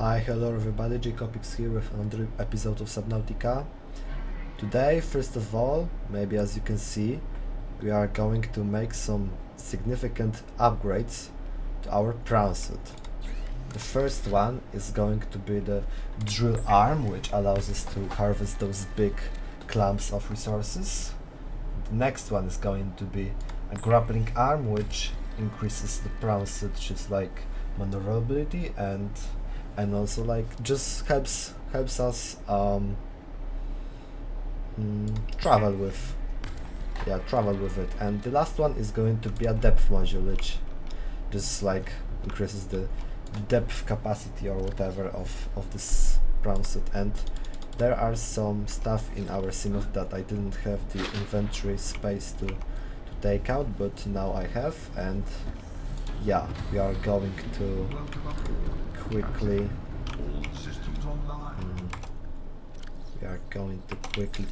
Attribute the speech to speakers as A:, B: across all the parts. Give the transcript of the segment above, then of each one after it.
A: Hi, hello everybody, Jacobix here with another episode of Subnautica. Today, first of all, maybe as you can see, we are going to make some significant upgrades to our prawn suit. The first one is going to be the drill arm, which allows us to harvest those big clumps of resources. The next one is going to be a grappling arm, which increases the prawn suit, just like maneuverability and also like just helps us travel with it. And the last one is going to be a depth module, which just like increases the depth capacity or whatever of this prawn suit. And there are some stuff in our sim that I didn't have the inventory space to take out, but now I have. And yeah, we are going to quickly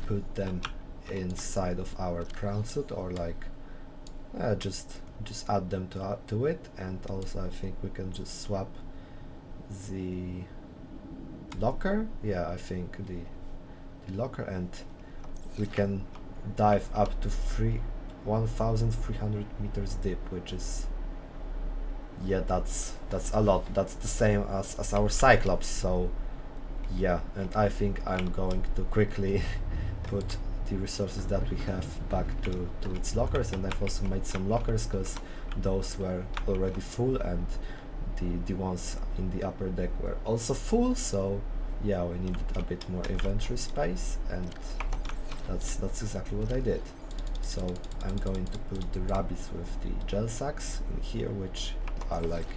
A: put them inside of our prawn suit, or like just add them to it. And also I think we can just swap the locker. Yeah, I think the locker, and we can dive up to 1,300 meters deep, which is, yeah, that's a lot. That's the same as our Cyclops. So yeah, and I think I'm going to quickly put the resources that we have back to its lockers. And I've also made some lockers because those were already full, and the ones in the upper deck were also full. So yeah, we needed a bit more inventory space, and that's exactly what I did. So I'm going to put the rabbits with the gel sacks in here, which are like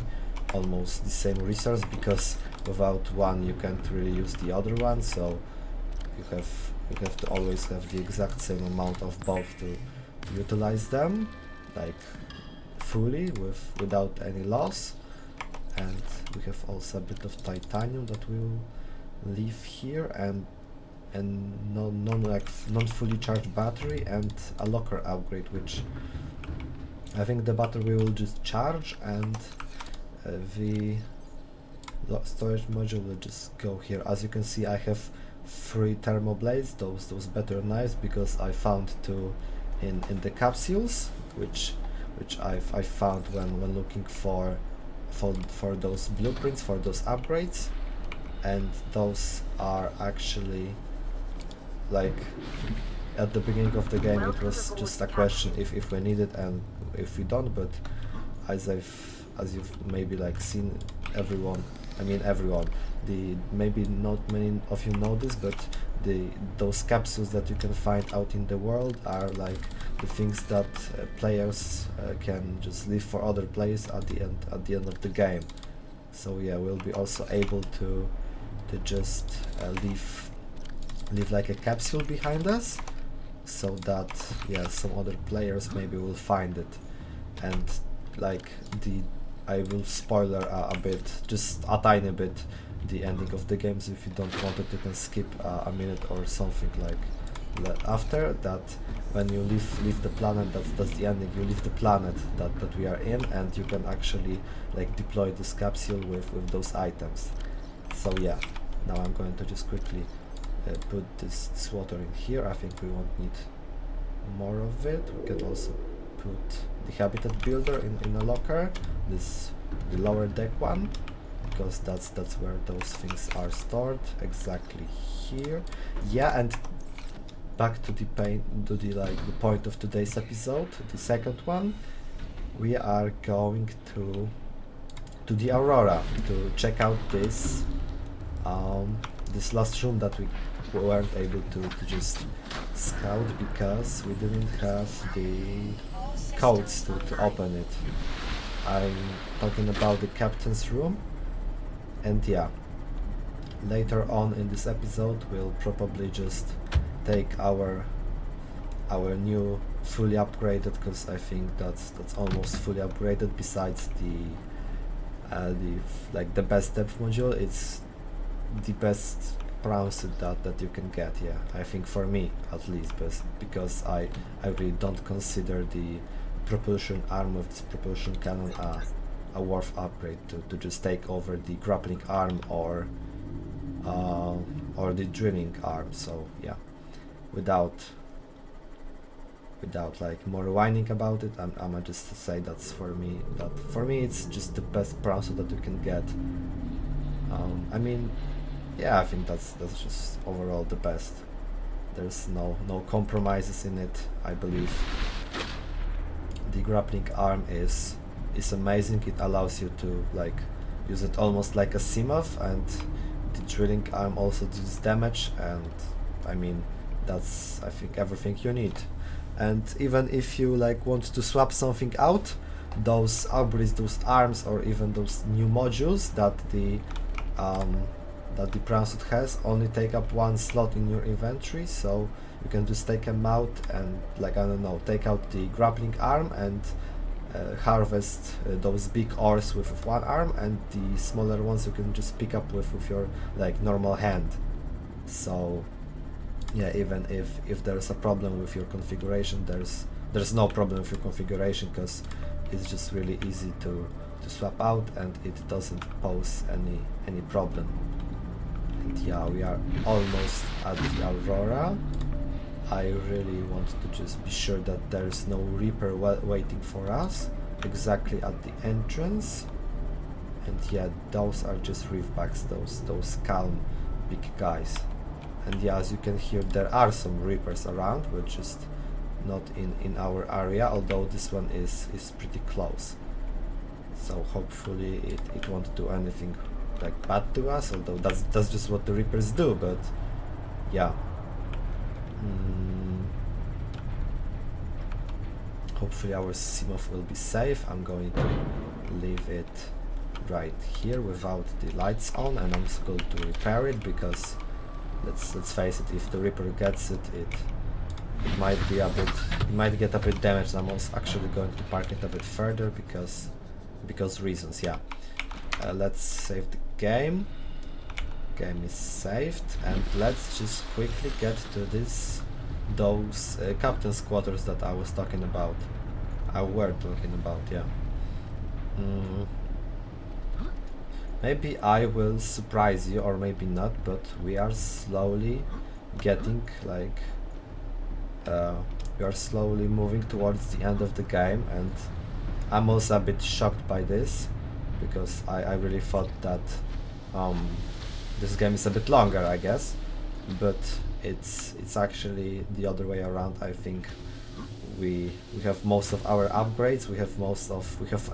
A: almost the same resource, because without one you can't really use the other one. So you have to always have the exact same amount of both to utilize them like fully without any loss. And we have also a bit of titanium that we will leave here, and non fully charged battery, and a locker upgrade, which I think the battery will just charge, and the storage module will just go here. As you can see, I have 3 thermoblades, those better knives, because I found 2 in the capsules, which I found when looking for those blueprints for those upgrades. And those are actually, like, at the beginning of the game it was just a question if we need it and if we don't, but as you've maybe like seen, everyone, maybe not many of you know this, but those capsules that you can find out in the world are like the things that players can just leave for other players at the end of the game. So yeah, we'll be also able to just leave like a capsule behind us, so that, yeah, some other players maybe will find it. And like I will spoiler a bit, just a tiny bit, the ending of the game. So if you don't want it, you can skip a minute or something like after that. When you leave the planet, that's the ending. You leave the planet that we are in, and you can actually like deploy this capsule with those items. So yeah, now I'm going to just quickly put this water in here. I think we won't need more of it. We can also put the habitat builder in a locker, the lower deck one, because that's where those things are stored, exactly here. Yeah, and back to the point of today's episode, the second one. We are going to the Aurora to check out this last room that we weren't able to just scout, because we didn't have the codes to open it. I'm talking about the captain's room. And yeah, later on in this episode we'll probably just take our new fully upgraded, because I think that's almost fully upgraded, besides the best depth module. It's the best prawn suit that you can get, yeah, I think, for me at least, because I really don't consider the propulsion arm of this propulsion cannon a worth upgrade to just take over the grappling arm or the drilling arm. So yeah, without like more whining about it, I'm gonna just say that's for me it's just the best brown suit that you can get. I mean, yeah, I think that's just overall the best. There's no compromises in it. I believe the grappling arm is amazing. It allows you to like use it almost like a Seamoth, and the drilling arm also does damage, and I mean that's I think everything you need. And even if you like want to swap something out, those upgrades, those arms, or even those new modules that the brown suit has only take up one slot in your inventory, so you can just take them out and like, I don't know, take out the grappling arm and harvest those big ores with one arm, and the smaller ones you can just pick up with your like normal hand. So yeah, even if there's a problem with your configuration, there's no problem with your configuration, because it's just really easy to swap out and it doesn't pose any problem. And yeah, we are almost at the Aurora. I really want to just be sure that there's no Reaper waiting for us exactly at the entrance. And yeah, those are just reefbacks, those calm big guys. And yeah, as you can hear, there are some Reapers around, but just not in our area, although this one is pretty close. So hopefully it won't do anything like bad to us, although that's just what the Reapers do. But yeah, hopefully our Seamoth will be safe. I'm going to leave it right here without the lights on, and I'm just going to repair it, because let's face it, if the Reaper gets it, it might be a bit, it might get a bit damaged. I'm also actually going to park it a bit further because reasons. Yeah, let's save the game. Game is saved, and let's just quickly get to those captain's quarters that I was talking about. We're talking about, yeah. Maybe I will surprise you, or maybe not, but we are slowly getting like we are slowly moving towards the end of the game, and I'm also a bit shocked by this, because I really thought that this game is a bit longer, I guess, but it's actually the other way around. I think we have most of our upgrades, we have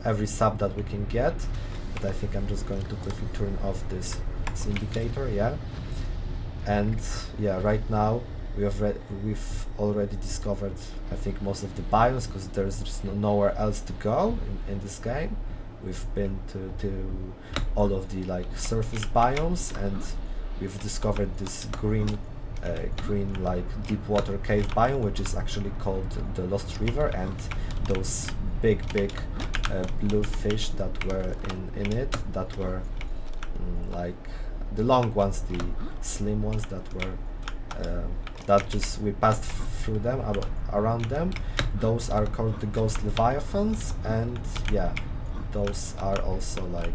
A: every sub that we can get. But I think I'm just going to quickly turn off this indicator, yeah. And yeah, right now we've already discovered, I think, most of the biomes, because there's just nowhere else to go in this game. We've been to all of the like surface biomes, and we've discovered this green like deep water cave biome, which is actually called the Lost River, and those big blue fish that were in it, that were like the long ones, the slim ones that were that just we passed through them, around them. Those are called the ghost leviathans, and yeah, those are also like,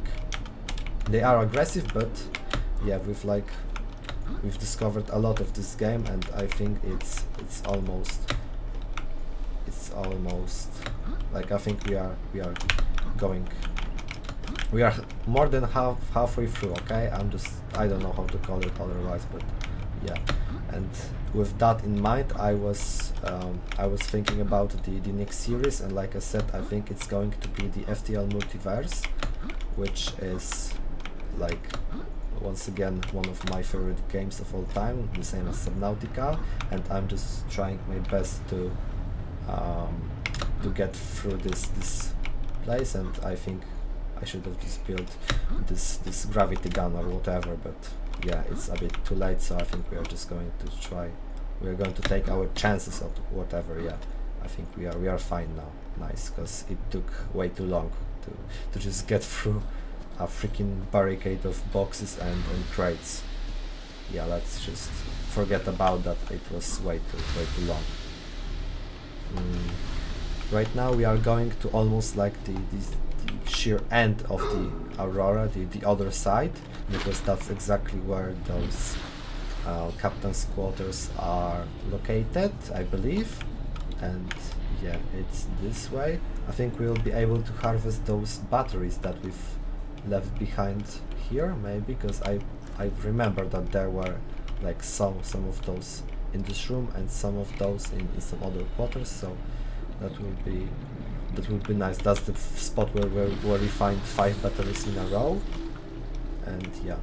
A: they are aggressive, but yeah, we've discovered a lot of this game, and I think it's almost like, I think we are more than halfway through. Okay, I don't know how to call it otherwise, but yeah. And with that in mind, I was thinking about the next series, and like I said, I think it's going to be the FTL Multiverse, which is like, once again, one of my favorite games of all time, the same as Subnautica, and I'm just trying my best to get through this place. And I think I should have just built this gravity gun or whatever, but yeah, it's a bit too late, so I think we are just going to try, we are going to take our chances of whatever. Yeah, I think we are fine now. Nice, because it took way too long to just get through a freaking barricade of boxes and crates. Yeah, let's just forget about that. It was way too long. Right now we are going to almost like the the sheer end of the aurora, the other side, because that's exactly where those captain's quarters are located, I believe. And yeah, it's this way. I think we'll be able to harvest those batteries that we've left behind here, maybe, because I remember that there were like some of those in this room and some of those in some other quarters, so that will be nice. That's the spot where we find 5 batteries in a row. And yeah,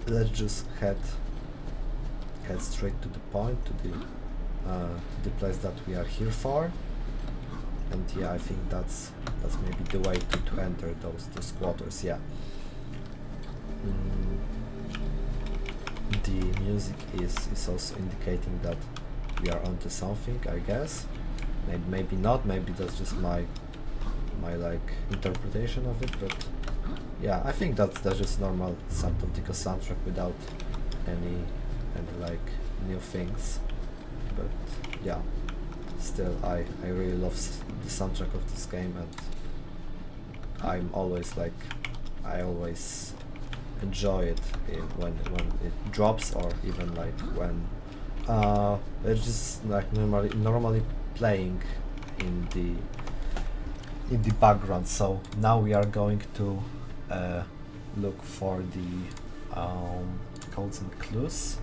A: let's just head straight to the point, to the place that we are here for. And yeah, I think that's maybe the way to enter those quarters. Yeah. The music is also indicating that we are onto something, I guess. Maybe not, maybe that's just my like interpretation of it, but yeah, I think that's just normal Subnautica soundtrack without any like new things. But yeah, still I really love the soundtrack of this game, and I'm always like, I always enjoy it when it drops, or even like when it's just like normally playing in the background. So now we are going to look for the codes and clues,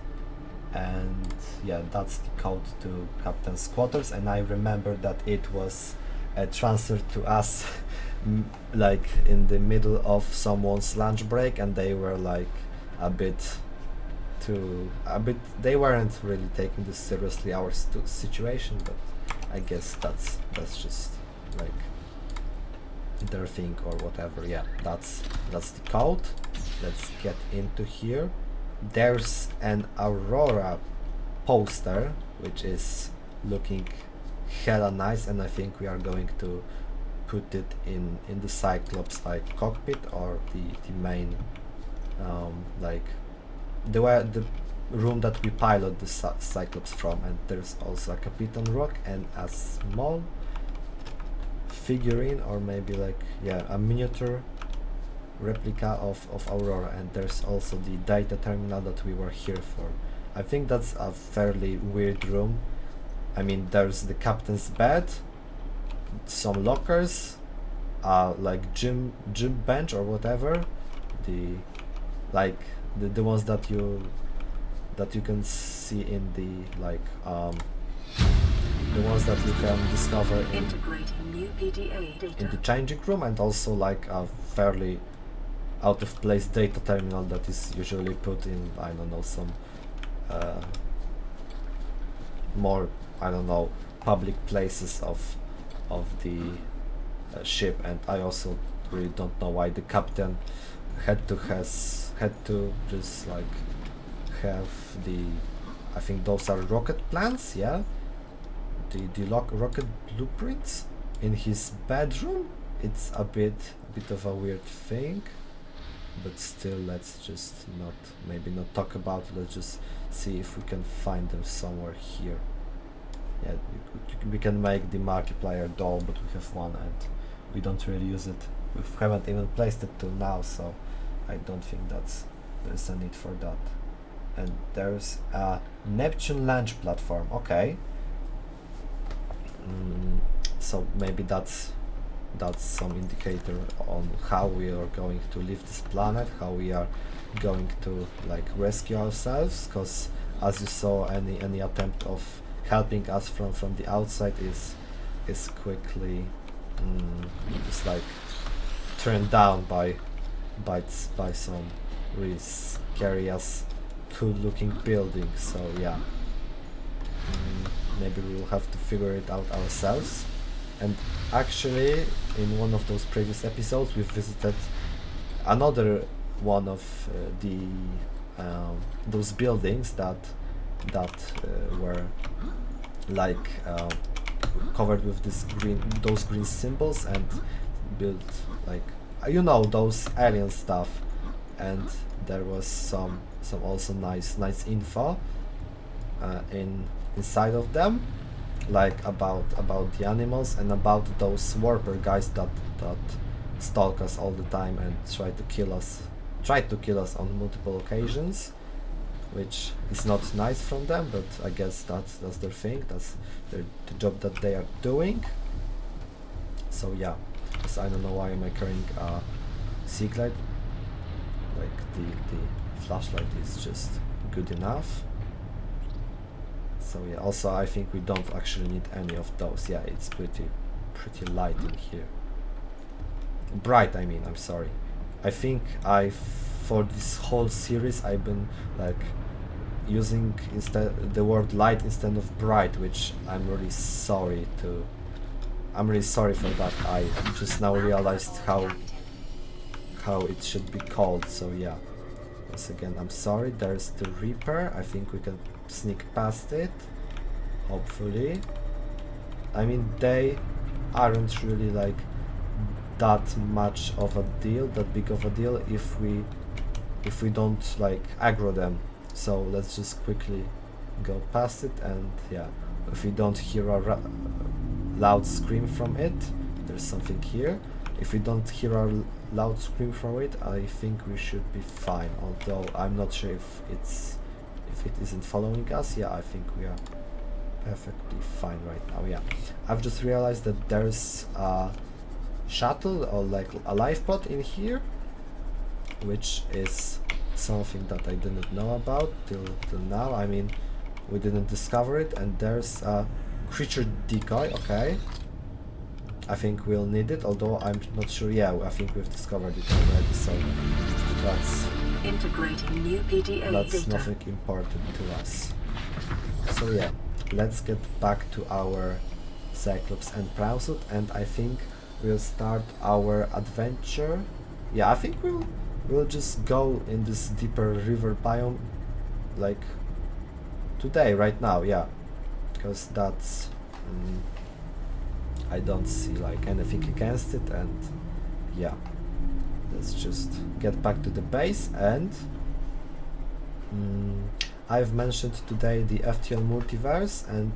A: and yeah, that's the code to Captain's quarters. And I remember that it was transferred to us like in the middle of someone's lunch break, and they were like they weren't really taking this seriously, our situation, but I guess that's just like their thing or whatever. Yeah, that's the code. Let's get into here. There's an Aurora poster which is looking hella nice, and I think we are going to put it in the Cyclops like cockpit, or the main like the room that we pilot the Cyclops from. And there's also a Capitan Rock and a small figurine, or maybe like, yeah, a miniature replica of Aurora. And there's also the data terminal that we were here for. I think that's a fairly weird room. I mean, there's the captain's bed, some lockers, like gym bench or whatever, the ones that you can see in the like the ones that you can discover in the changing room, and also like a fairly out of place data terminal that is usually put in, I don't know, some more, I don't know, public places of the ship. And I also really don't know why the captain had to just like have the, I think those are rocket plans, yeah, the rocket blueprints in his bedroom. It's a bit of a weird thing, but still, let's just maybe not talk about it. Let's just see if we can find them somewhere here. Yeah, we can make the Markiplier doll, but we have one and we don't really use it. We haven't even placed it till now, so I don't think there's a need for that. And there's a Neptune launch platform. Okay. So maybe that's some indicator on how we are going to leave this planet, how we are going to like rescue ourselves, because as you saw, any attempt of helping us from the outside is quickly just like turned down by some really scary as cool looking buildings. So yeah, maybe we will have to figure it out ourselves. And actually, in one of those previous episodes, we visited another one of those buildings that were like covered with those green symbols, and built like, you know, those alien stuff. And there was some also nice info inside of them, like about the animals and about those warper guys that stalk us all the time and tried to kill us on multiple occasions, which is not nice from them, but I guess that's their thing, that's the job that they are doing. So yeah, because I don't know why am I carrying a Seek light, like the flashlight is just good enough. So yeah, also I think we don't actually need any of those. Yeah, it's pretty light in here. Bright, I mean, I'm sorry. I think for this whole series I've been like using instead the word light instead of bright, which I'm really sorry for that. I just now realized how it should be called. So yeah, once again I'm sorry. There's the Reaper. I think we can sneak past it, hopefully. I mean, they aren't really like that much of a deal, that big of a deal, if we don't like aggro them. So let's just quickly go past it, and yeah, if we don't hear a loud scream from it, there's something here. If we don't hear a loud scream from it, I think we should be fine, although I'm not sure if it isn't following us. Yeah, I think we are perfectly fine right now. Yeah, I've just realized that there's a shuttle or like a life pod in here, which is something that I didn't know about till now. I mean, we didn't discover it. And there's a creature decoy. Okay, I think we'll need it, although I'm not sure. Yeah, I think we've discovered it already, so that's
B: integrating new PDA data.
A: Nothing important to us. So yeah, let's get back to our Cyclops and Prowsuit, and I think we'll start our adventure. Yeah, I think we'll just go in this deeper river biome like today, right now. Yeah, because that's I don't see like anything against it. And yeah, let's just get back to the base. And I've mentioned today the FTL multiverse, and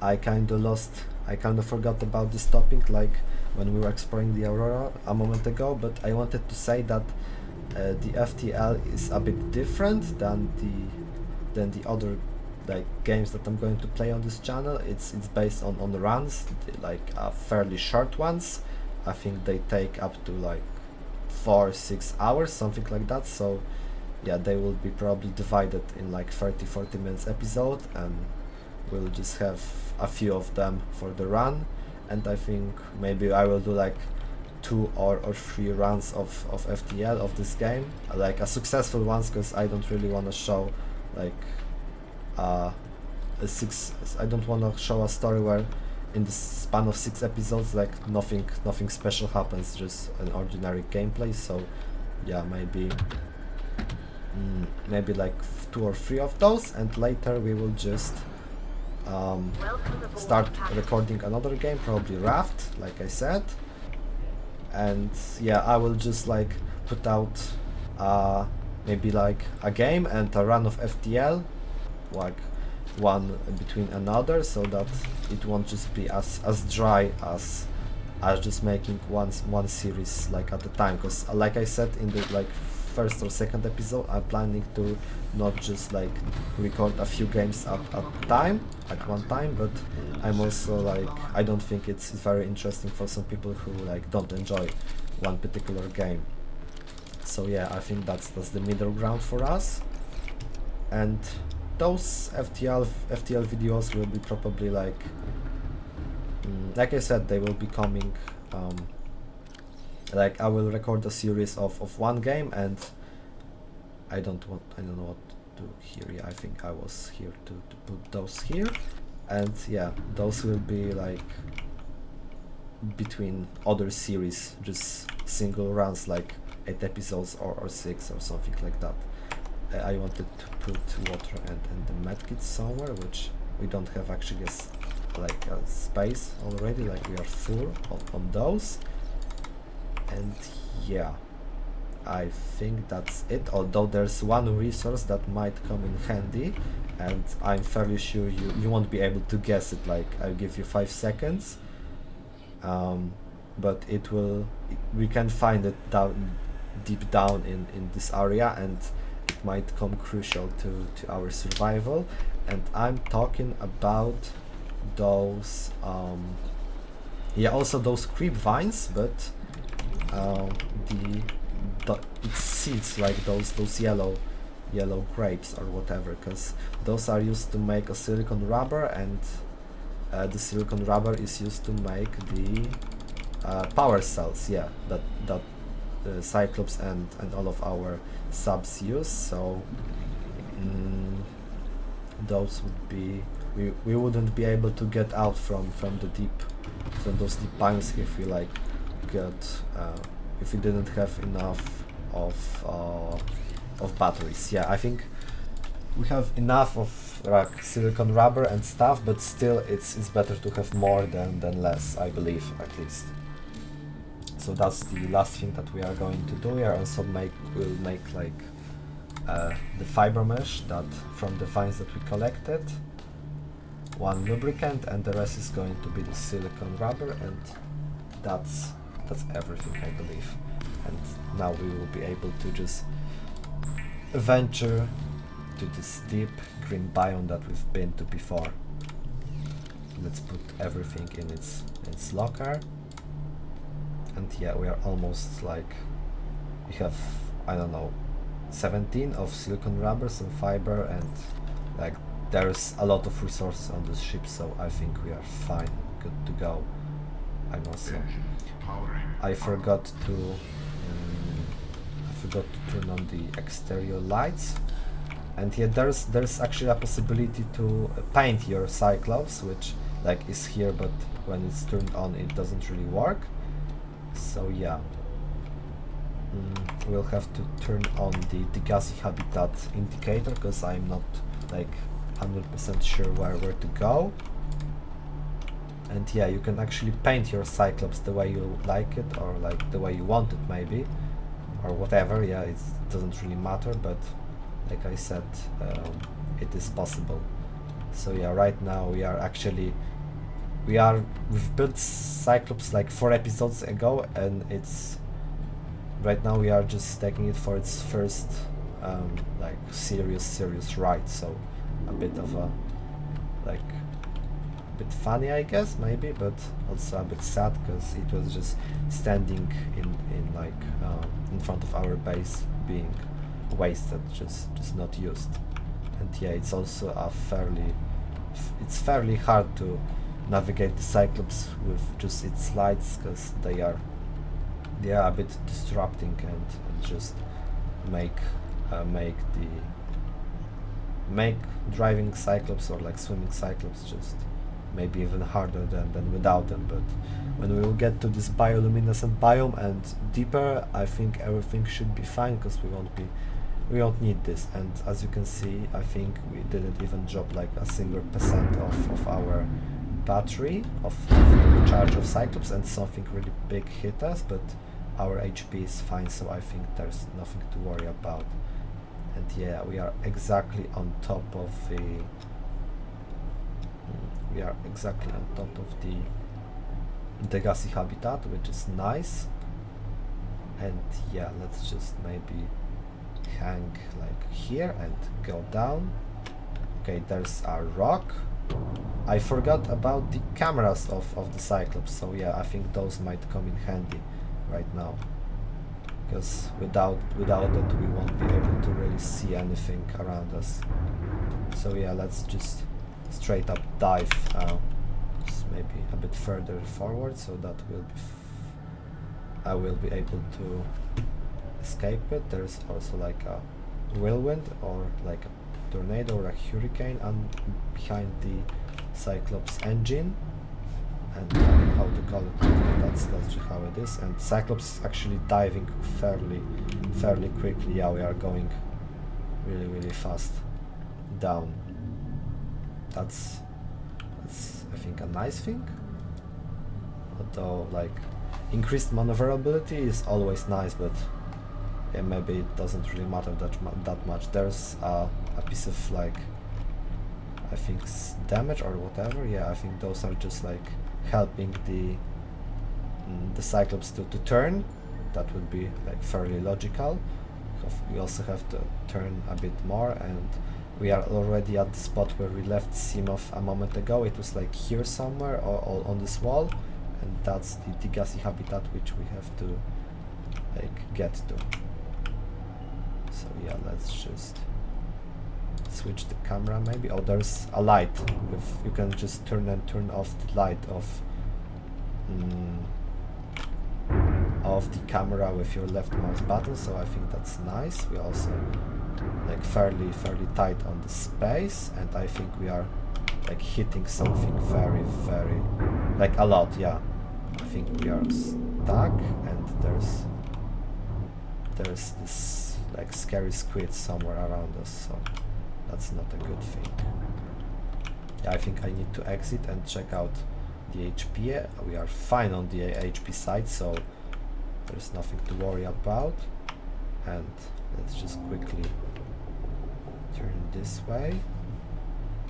A: I kind of forgot about this topic like when we were exploring the Aurora a moment ago, but I wanted to say that the FTL is a bit different than the other like games that I'm going to play on this channel. It's based on runs, like fairly short ones. I think they take up to like 4-6 hours, something like that. So yeah, they will be probably divided in like 30-40 minutes episode, and we'll just have a few of them for the run. And I think maybe I will do like 2 or 3 runs of FTL of this game, like a successful ones, because I don't really want to show like I don't want to show a story where in the span of 6 episodes like nothing special happens, just an ordinary gameplay. So yeah, maybe like 2 or 3 of those, and later we will just start recording another game, probably Raft, like I said. And yeah, I will just like put out maybe like a game and a run of FTL, like one between another, so that it won't just be as dry as just making one series like at a time. Because like I said in the like first or second episode, I'm planning to not just like record a few games at one time, but I'm also like, I don't think it's very interesting for some people who like don't enjoy one particular game. So yeah, I think that's the middle ground for us. And those FTL videos will be probably like I said, they will be coming like I will record a series of one game, and I don't know what to do here. Yeah, I think I was here to put those here, and yeah, those will be like between other series, just single runs, like 8 episodes or 6 or something like that. I wanted to put water and the medkit somewhere, which we don't have actually like a space already, like we are full on those. And yeah, I think that's it, although there's one resource that might come in handy, and I'm fairly sure you won't be able to guess it. Like, I'll give you 5 seconds. but we can find it down deep down in this area, and it might come crucial to our survival. And I'm talking about those also those creep vines, but it seeds like those yellow grapes or whatever, because those are used to make a silicon rubber, and the silicon rubber is used to make the power cells, yeah, that Cyclops and all of our subs use. So those would be, we wouldn't be able to get out from those deep pines if we like if we didn't have enough of batteries. Yeah, I think we have enough of like silicon rubber and stuff, but still it's better to have more than less, I believe, at least. So that's the last thing that we are going to do. We are also we'll make like the fiber mesh that from the vines that we collected, one lubricant, and the rest is going to be the silicon rubber, and that's everything, I believe. And now we will be able to just venture to this deep green biome that we've been to before. Let's put everything in its locker. And yeah, we are almost like, we have, I don't know, 17 of silicon rubber, some fiber, and like there's a lot of resources on this ship, so I think we are fine, good to go. I'm also, I forgot to turn on the exterior lights, and yeah, there's actually a possibility to paint your Cyclops, which like is here, but when it's turned on it doesn't really work. So yeah, we'll have to turn on the gassy habitat indicator, because I'm not like 100% sure where to go. And yeah, you can actually paint your Cyclops the way you like it, or like the way you want it maybe, or whatever. Yeah, it doesn't really matter, but like I said, it is possible. So yeah, right now we've built Cyclops like 4 episodes ago, and right now we are just taking it for its first like serious ride. So a bit of a bit funny, I guess, maybe, but also a bit sad, because it was just standing in like in front of our base, being wasted, just not used. And yeah, it's also it's fairly hard to navigate the Cyclops with just its lights, because they are a bit disrupting, and just make driving Cyclops or like swimming Cyclops just maybe even harder than without them. But when we will get to this bioluminescent biome and deeper, I think everything should be fine, because we won't need this. And as you can see, I think we didn't even drop like a single percent of our battery of charge of Cyclops, and something really big hit us, but our HP is fine, so I think there's nothing to worry about. And yeah, we are exactly on top of the gassy habitat, which is nice. And yeah, let's just maybe hang like here and go down. Okay, there's our rock. I forgot about the cameras of the Cyclops, so yeah, I think those might come in handy right now, because without it we won't be able to really see anything around us. So yeah, let's just straight up dive just maybe a bit further forward, so that I will be able to escape it. There's also like a whirlwind, or like a tornado or a hurricane behind the Cyclops engine, and how to call it, that's just how it is. And Cyclops is actually diving fairly quickly. Yeah, we are going really fast down. That's I think a nice thing, although like increased maneuverability is always nice, but yeah, maybe it doesn't really matter that much. There's a piece of like, I think damage or whatever. Yeah, I think those are just like helping the the Cyclops to turn. That would be like fairly logical. We also have to turn a bit more, and we are already at the spot where we left Simov a moment ago. It was like here somewhere or on this wall, and that's the gassy habitat which we have to like get to. So yeah, let's just switch the camera maybe. Oh, there's a light. If you can just turn and turn off the light of the camera with your left mouse button, so I think that's nice. We also like fairly tight on the space, and I think we are like hitting something very like a lot. Yeah, I think we are stuck, and there's this like scary squid somewhere around us, so that's not a good thing. Yeah, I think I need to exit and check out the HP. We are fine on the HP side, so there's nothing to worry about. And let's just quickly turn this way.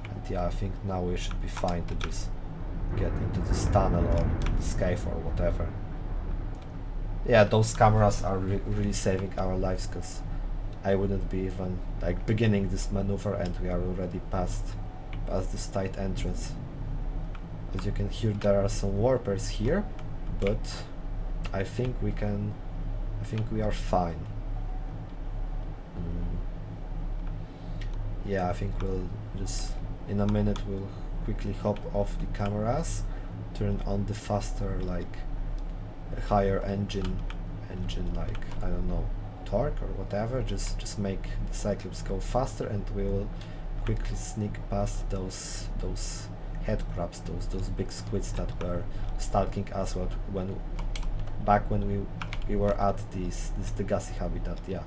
A: And yeah, I think now we should be fine to just get into this tunnel or this cave or whatever. Yeah, those cameras are really saving our lives, because I wouldn't be even like beginning this maneuver and we are already past this tight entrance. As you can hear, there are some warpers here, but I think we are fine. Yeah, I think we'll just in a minute we'll quickly hop off the cameras, turn on the faster, like a higher engine like, I don't know, torque or whatever, just make the Cyclops go faster, and we will quickly sneak past those head crabs, those big squids that were stalking us back when we were at the gassy habitat. Yeah,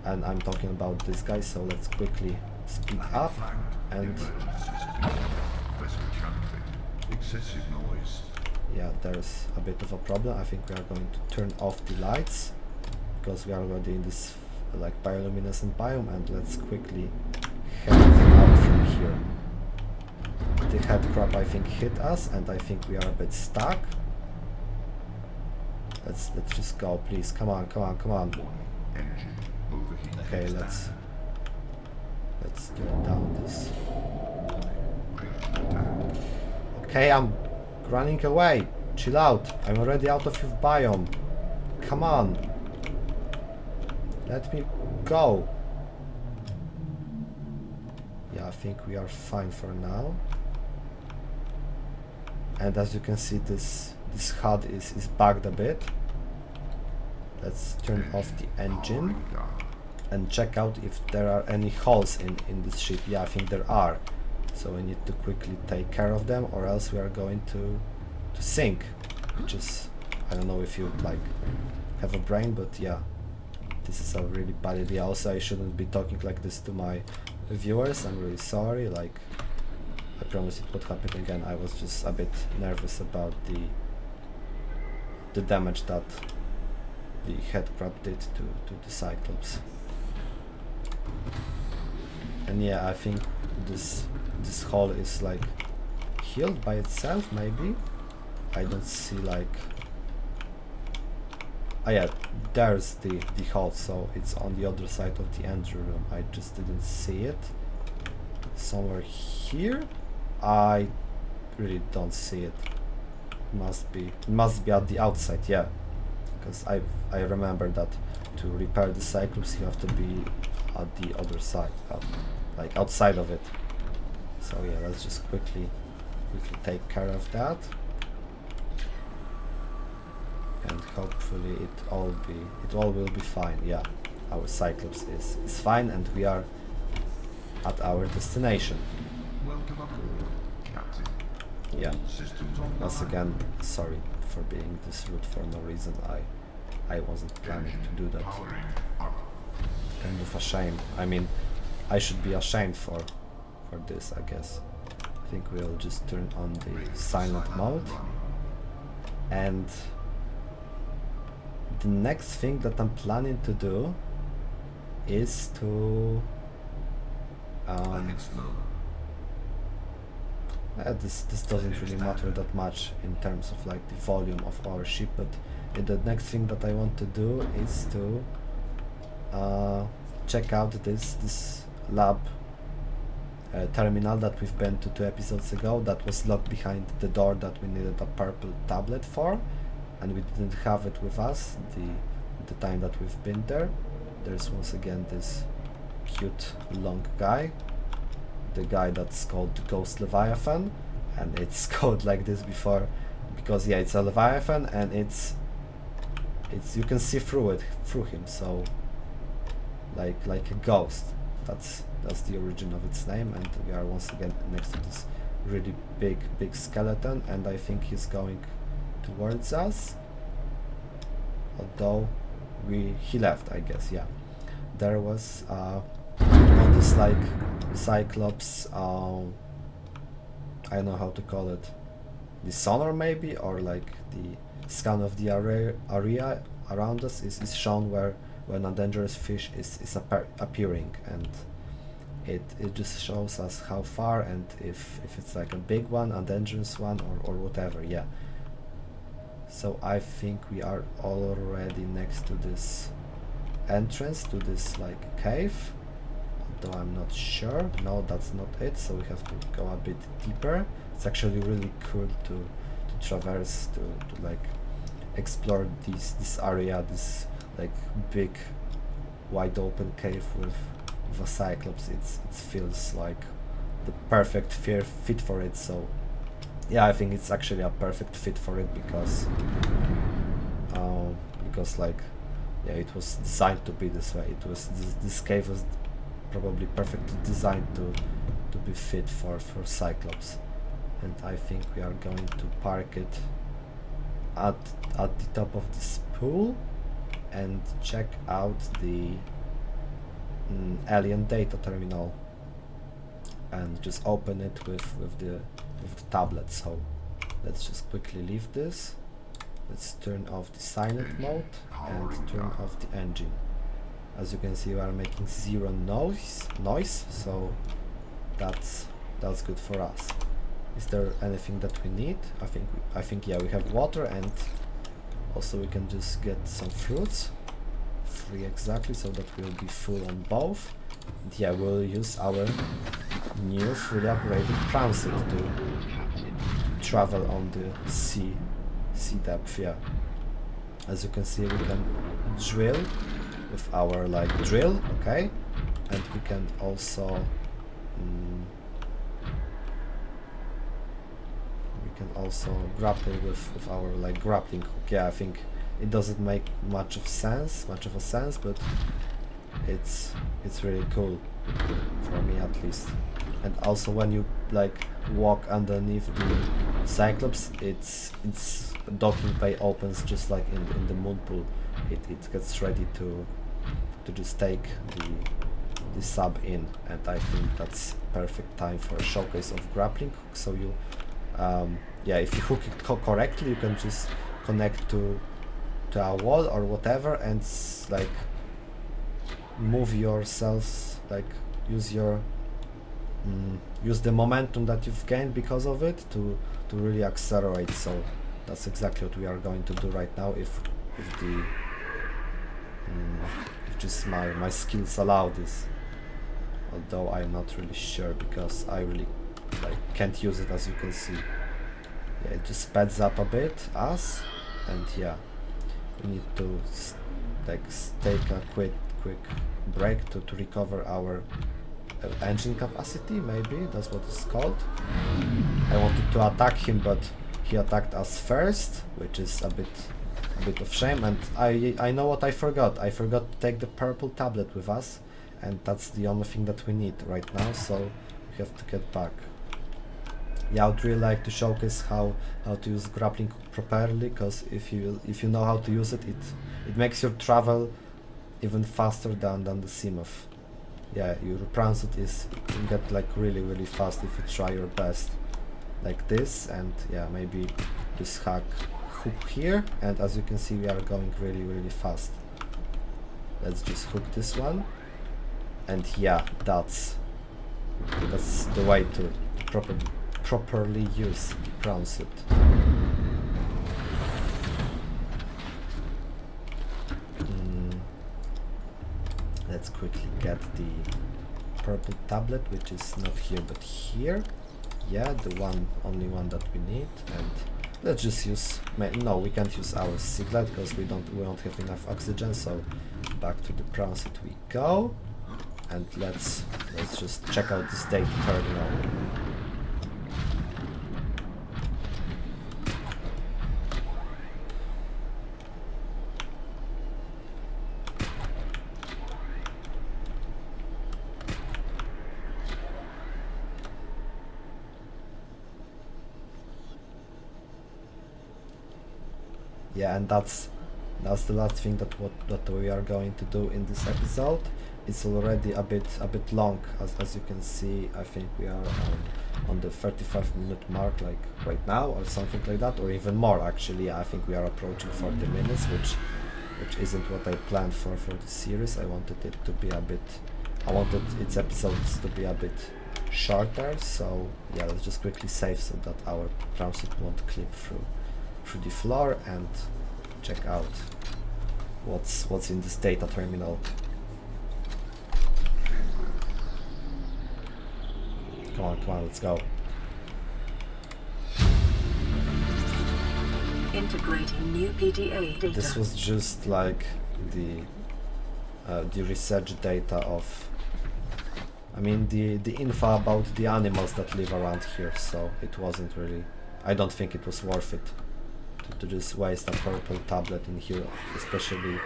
A: and I'm talking about this guy, so let's quickly speed up. And
C: excessive noise.
A: Yeah, there's a bit of a problem. I think we are going to turn off the lights because we are already in this like bioluminescent biome, and let's quickly head out from here. The head crab, I think, hit us, and I think we are a bit stuck. Let's just go, please. Come on. Okay, let's turn down this. Okay, I'm running away. Chill out. I'm already out of your biome. Come on. Let me go. Yeah, I think we are fine for now. And as you can see, this HUD is bugged a bit. Let's turn off the engine and check out if there are any holes in this ship. Yeah, I think there are. So we need to quickly take care of them, or else we are going to sink. Which is, I don't know if you like have a brain, but yeah, this is a really bad idea. Also, I shouldn't be talking like this to my viewers. I'm really sorry. Like, I promise it won't happen again. I was just a bit nervous about the damage that the head crab did to the Cyclops. And yeah, I think this hole is like healed by itself, maybe. I don't see like... Ah yeah, there's the hole, so it's on the other side of the engine room. I just didn't see it. Somewhere here? I really don't see it. It must be at the outside, yeah. Because I remember that to repair the Cyclops you have to be at the other side, like outside of it. So yeah, let's just quickly take care of that. And hopefully it all will be fine. Yeah, our Cyclops is fine, and we are at our destination.
C: Welcome aboard, Captain.
A: Yeah.
C: Systems online.
A: Once again, sorry for being this rude for no reason. I wasn't planning to do that.
C: Powering up.
A: Kind of a shame. I mean, I should be ashamed for this, I guess. I think we'll just turn on the silent mode. And the next thing that I'm planning to do is to This doesn't really matter that much in terms of like the volume of our ship, but the next thing that I want to do is to check out this lab terminal that we've been to 2 episodes ago, that was locked behind the door that we needed a purple tablet for, and we didn't have it with us the time that we've been there. There's once again this cute long guy, the guy that's called the Ghost Leviathan, and it's called like this before because yeah, it's a Leviathan and it's you can see through him, so like a ghost. That's the origin of its name, and we are once again next to this really big skeleton, and I think he's going towards us, although he left, I guess. Yeah, there was on this like Cyclops, I don't know how to call it, the sonar maybe, or like the scan of the area around us is shown where when a dangerous fish is appearing, and it just shows us how far, and if it's like a big one, a dangerous one, or whatever. Yeah, so I think we are already next to this entrance to this like cave, though I'm not sure. No, that's not it, so we have to go a bit deeper. It's actually really cool to traverse, to like explore this area, this like big wide open cave with a Cyclops. It feels like the perfect fit for it, so yeah, I think it's actually a perfect fit for it because like yeah, it was designed to be this way. It was this cave was probably perfectly designed to be fit for Cyclops, and I think we are going to park it at the top of this pool and check out the alien data terminal and just open it with the tablet. So let's just quickly leave this. Let's turn off the silent mode and turn off the engine. As you can see, we are making zero noise, so that's good for us. Is there anything that we need? I think yeah, we have water, and also we can just get some fruits. 3 exactly, so that we'll be full on both. And yeah, we'll use our new fully upgraded transit to travel on the sea depth. Yeah, as you can see, we can drill with our like drill, okay, and we can also grapple with our like grappling hook. Yeah, I think it doesn't make much of a sense, but it's really cool for me at least. And also when you like walk underneath the Cyclops, its docking bay opens just like in the moon pool. It gets ready to just take the sub in, and I think that's perfect time for a showcase of grappling hook. So you yeah, if you hook it correctly, you can just connect to a wall or whatever, and like move yourselves, like use the momentum that you've gained because of it to really accelerate. So that's exactly what we are going to do right now, if just my skills allow this, although I'm not really sure because I really like can't use it, as you can see. Yeah, it just speeds up a bit and yeah, we need to like take a quick break to recover our engine capacity. Maybe that's what it's called. I wanted to attack him, but he attacked us first, which is a bit of shame. And I know what I forgot. I forgot to take the purple tablet with us, and that's the only thing that we need right now, so we have to get back. Yeah, I would really like to showcase how to use grappling hook properly, because if you know how to use it, it makes your travel even faster than the Seamoth. Yeah, your transit you can get like really fast if you try your best like this. And yeah, maybe just hook here, and as you can see, we are going really fast. Let's just hook this one, and yeah, that's the way to properly use the prawn suit. Let's quickly get the purple tablet, which is not here but here. Yeah, the only one that we need. And let's just use, no, we can't use our siglet because we won't have enough oxygen, so back to the prawn suit we go. And let's just check out this data terminal. Yeah, and that's the last thing that we are going to do in this episode. It's already a bit long, as you can see. I think we are on the 35-minute mark, like right now, or something like that, or even more actually. I think we are approaching 40 minutes, which isn't what I planned for the series. I wanted its episodes to be a bit shorter. So yeah, let's just quickly save so that our prawn suit won't clip through the floor, and check out what's in this data terminal. Come on, let's go.
B: Integrating new PDA data.
A: This was just like the research data of, I mean, the info about the animals that live around here, so it wasn't really, I don't think it was worth it to just waste a purple tablet in here, especially.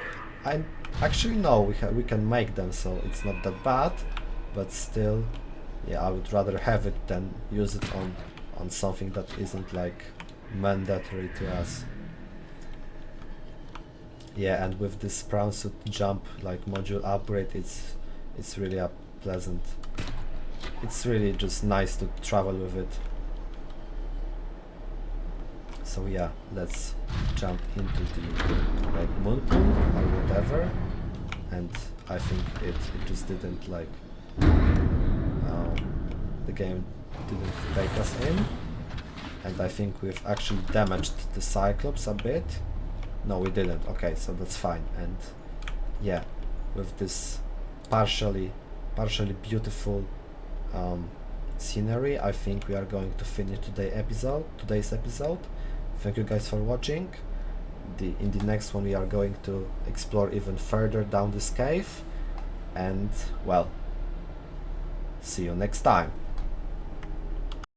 A: Actually no, we can make them, so it's not that bad, but still, yeah, I would rather have it than use it on something that isn't like mandatory to us. Yeah, and with this prawn suit jump like module upgrade, it's really a pleasant. It's really just nice to travel with it. So yeah, let's jump into the like moon pool or whatever, and I think it just didn't like the game didn't take us in, and I think we've actually damaged the Cyclops a bit. No, we didn't. Okay, so that's fine. And yeah, with this partially beautiful scenery, I think we are going to finish today's episode. Thank you guys for watching. In the next one we are going to explore even further down this cave, and well, see you next time.